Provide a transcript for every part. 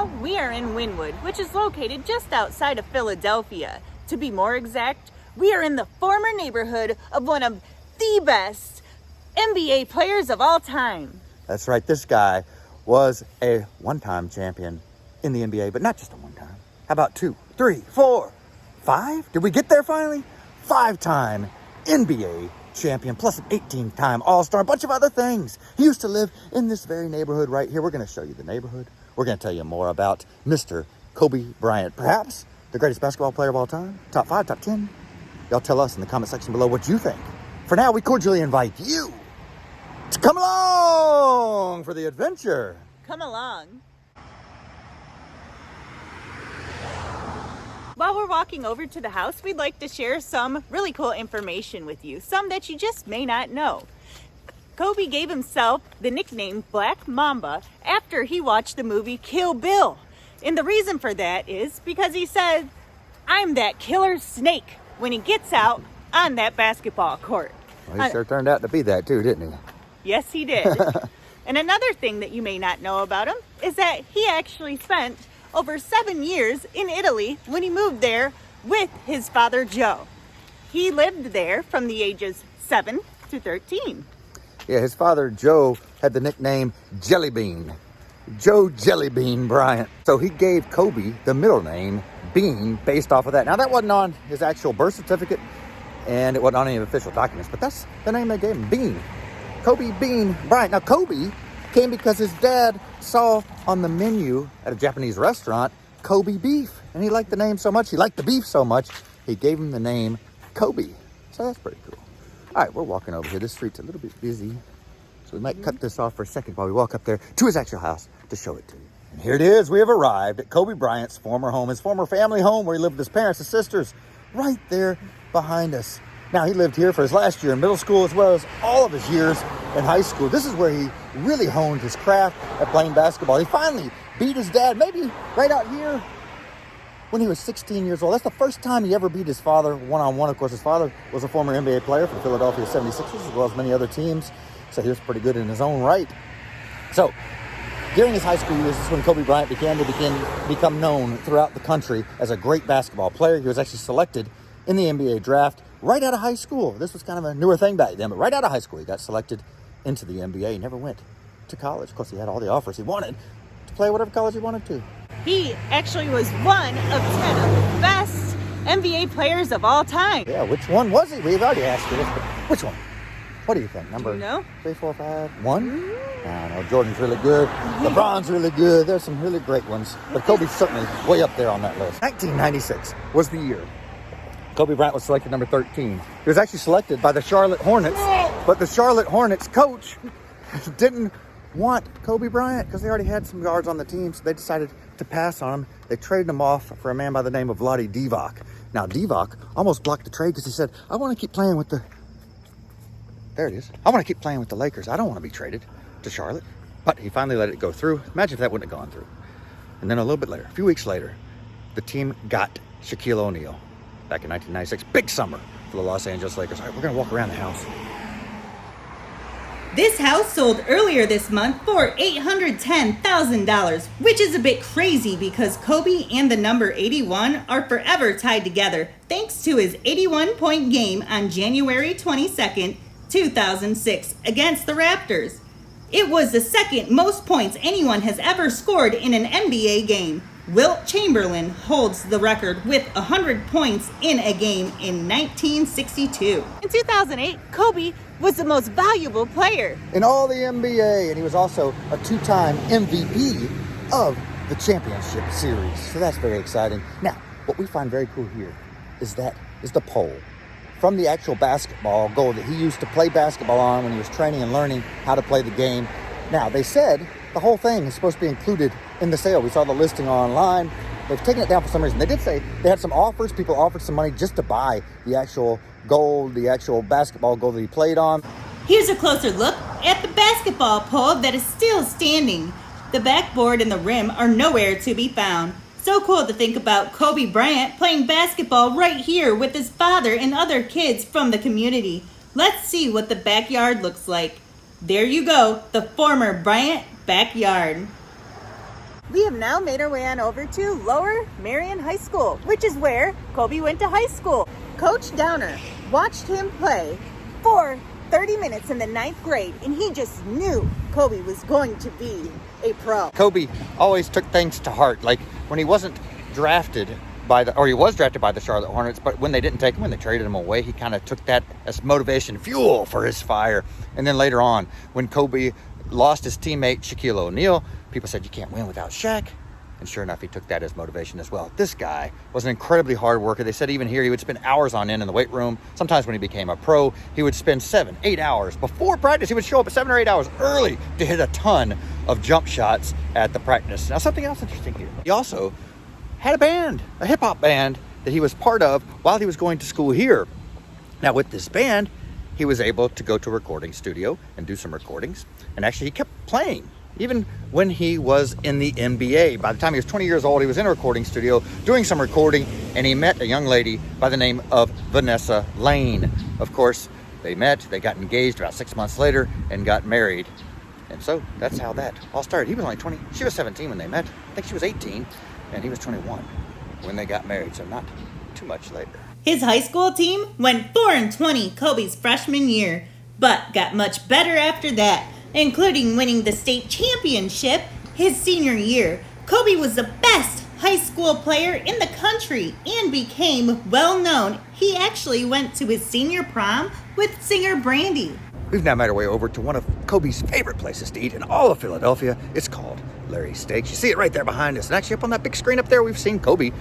now, we are in Wynnewood, which is located just outside of Philadelphia. To be more exact, we are in the former neighborhood of one of the best NBA players of all time. That's right, this guy was a one-time champion in the NBA, but not just a one-time. How about 2, 3, 4, 5? Did we get there finally? 5-time NBA champion, plus an 18-time All-Star, a bunch of other things. He used to live in this very neighborhood right here. We're going to show you the neighborhood. We're going to tell you more about Mr. Kobe Bryant, perhaps the greatest basketball player of all time. Top 5, top 10. Y'all tell us in the comment section below what you think. For now, we cordially invite you to come along for the adventure. Come along. While we're walking over to the house, we'd like to share some really cool information with you, some that you just may not know. Kobe gave himself the nickname Black Mamba after he watched the movie Kill Bill. And the reason for that is because he said, "I'm that killer snake," when he gets out on that basketball court. Well, he sure turned out to be that too, didn't he? Yes, he did. And another thing that you may not know about him is that he actually spent over 7 years in Italy when he moved there with his father, Joe. He lived there from the ages 7 to 13. Yeah, his father, Joe, had the nickname Jellybean. Joe Jellybean Bryant. So he gave Kobe the middle name Bean based off of that. Now, that wasn't on his actual birth certificate, and it wasn't on any official documents, but that's the name they gave him, Bean. Kobe Bean Bryant. Now, Kobe came because his dad saw on the menu at a Japanese restaurant Kobe beef, and he liked the name so much, he liked the beef so much, he gave him the name Kobe. So that's pretty cool. All right, we're walking over here. This street's a little bit busy, so we might cut this off for a second while we walk up there to his actual house to show it to you. And here it is. We have arrived at Kobe Bryant's former home, his former family home where he lived with his parents and sisters, right there behind us. Now, he lived here for his last year in middle school as well as all of his years in high school. This is where he really honed his craft at playing basketball. He finally beat his dad, maybe right out here, when he was 16 years old. That's the first time he ever beat his father one-on-one. Of course, his father was a former NBA player for the Philadelphia 76ers as well as many other teams, so he was pretty good in his own right. So, during his high school years, this is when Kobe Bryant began to become known throughout the country as a great basketball player. He was actually selected in the NBA draft right out of high school. This was kind of a newer thing back then, but right out of high school, he got selected into the NBA. He never went to college. Of course, he had all the offers he wanted to play whatever college he wanted to. He actually was one of 10 of the best NBA players of all time. Yeah, which one was he? We've already asked you this, but which one? What do you think? Number Do you know? 3, 4, 5, 1? I don't know. Jordan's really good. LeBron's really good. There's some really great ones, but Kobe's certainly way up there on that list. 1996 was the year Kobe Bryant was selected number 13. He was actually selected by the Charlotte Hornets, but the Charlotte Hornets coach didn't want Kobe Bryant because they already had some guards on the team, so they decided to pass on him. They traded him off for a man by the name of Vlade Divac. Now, Divac almost blocked the trade because he said, I want to keep playing with the... There it is. I want to keep playing with the Lakers. I don't want to be traded to Charlotte. But he finally let it go through. Imagine if that wouldn't have gone through. And then a little bit later, a few weeks later, the team got Shaquille O'Neal. Back in 1996, big summer for the Los Angeles Lakers. All right, we're going to walk around the house. This house sold earlier this month for $810,000, which is a bit crazy because Kobe and the number 81 are forever tied together thanks to his 81-point game on January 22nd, 2006 against the Raptors. It was the second most points anyone has ever scored in an NBA game. Wilt Chamberlain holds the record with 100 points in a game in 1962. In 2008, Kobe was the most valuable player in all the NBA, and he was also a 2-time MVP of the championship series. So that's very exciting. Now, what we find very cool here is the pole from the actual basketball goal that he used to play basketball on when he was training and learning how to play the game. Now, they said the whole thing is supposed to be included in the sale. We saw the listing online. They've taken it down for some reason. They did say they had some offers. People offered some money just to buy the actual goal, the actual basketball goal that he played on. Here's a closer look at the basketball pole that is still standing. The backboard and the rim are nowhere to be found. So cool to think about Kobe Bryant playing basketball right here with his father and other kids from the community. Let's see what the backyard looks like. There you go, the former Bryant backyard. We have now made our way on over to Lower Merion High School, which is where Kobe went to high school. Coach Downer watched him play for 30 minutes in the 9th grade, and he just knew Kobe was going to be a pro. Kobe always took things to heart. Like when he wasn't drafted he was drafted by the Charlotte Hornets, but when they didn't take him, when they traded him away, he kind of took that as motivation, fuel for his fire. And then later on, when Kobe lost his teammate Shaquille O'Neal, people said, you can't win without Shaq. And sure enough, he took that as motivation as well. This guy was an incredibly hard worker. They said even here, he would spend hours on end in the weight room. Sometimes when he became a pro, he would spend 7-8 hours before practice. He would show up at 7 or 8 hours early to hit a ton of jump shots at the practice. Now, something else interesting here. He also had a band, a hip hop band that he was part of while he was going to school here. Now, with this band, he was able to go to a recording studio and do some recordings. And actually, he kept playing even when he was in the NBA. By the time he was 20 years old, he was in a recording studio doing some recording, and he met a young lady by the name of Vanessa Lane. Of course, they met, they got engaged about 6 months later and got married. And so that's how that all started. He was only 20, she was 17 when they met. I think she was 18, and he was 21 when they got married, so not too much later. His high school team went 4-20 Kobe's freshman year, but got much better after that, including winning the state championship his senior year. Kobe was the best high school player in the country and became well known. He actually went to his senior prom with singer Brandy. We've now made our way over to one of Kobe's favorite places to eat in all of Philadelphia. It's called Larry's Steaks. You see it right there behind us. And actually up on that big screen up there, we've seen Kobe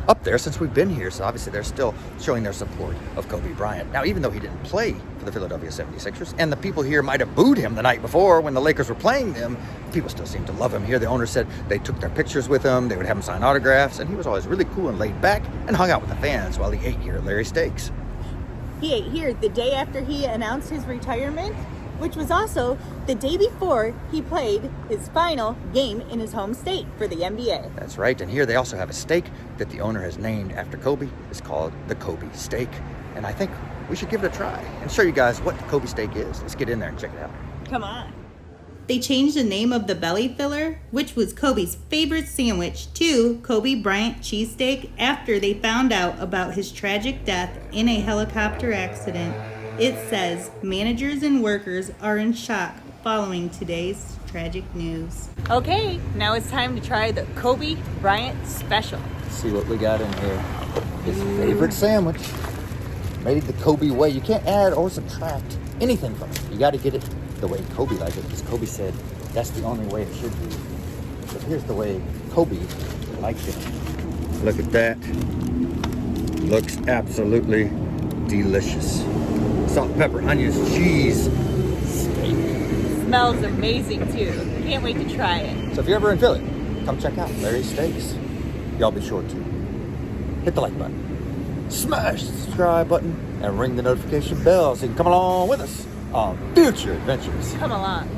up there since we've been here. So obviously they're still showing their support of Kobe Bryant. Now, even though he didn't play for the Philadelphia 76ers, and the people here might have booed him the night before when the Lakers were playing them, people still seem to love him here. The owner said they took their pictures with him. They would have him sign autographs. And he was always really cool and laid back and hung out with the fans while he ate here at Larry's Steaks. He ate here the day after he announced his retirement, which was also the day before he played his final game in his home state for the NBA. That's right. And here they also have a steak that the owner has named after Kobe. It's called the Kobe Steak. And I think we should give it a try and show you guys what the Kobe Steak is. Let's get in there and check it out. Come on. They changed the name of the belly filler, which was Kobe's favorite sandwich, to Kobe Bryant Cheesesteak after they found out about his tragic death in a helicopter accident. It says managers and workers are in shock following today's tragic news. Okay, now it's time to try the Kobe Bryant special. Let's see what we got in here. His favorite sandwich. Made it the Kobe way. You can't add or subtract anything from it. You got to get it the way Kobe liked it, because Kobe said that's the only way it should be. So here's the way Kobe liked it. Look at that. Looks absolutely delicious. Salt, pepper, onions, cheese, steak. Smells amazing too. Can't wait to try it. So if you're ever in Philly, come check out Larry's Steaks. Y'all be sure to hit the like button, smash the subscribe button, and ring the notification bell so you can come along with us on future adventures. Come along.